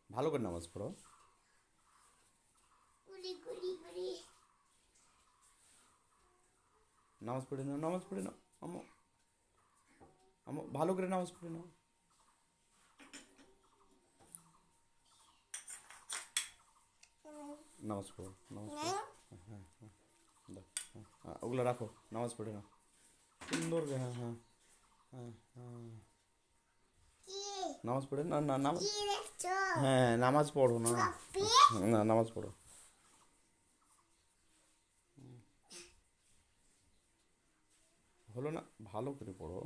ভালো করে নামাজ পড়ো। নামাজ পড়ে নাও, নামাজ পড়ে নাও। আমো আমো ভালো করে নামাজ পড়ে নাও। নামাজ পড়ো, নামাজ পড়ো। হ্যাঁ হ্যাঁ দাও, হ্যাঁ ওগুলো রাখো, নামাজ পড়ে নাও সুন্দর করে। হ্যাঁ হ্যাঁ হ্যাঁ হ্যাঁ নামাজ পড়ে না, না নামাজ, হ্যাঁ নামাজ পড়ো না, না নামাজ পড়ো। হলো না, ভালো করে পড়ো।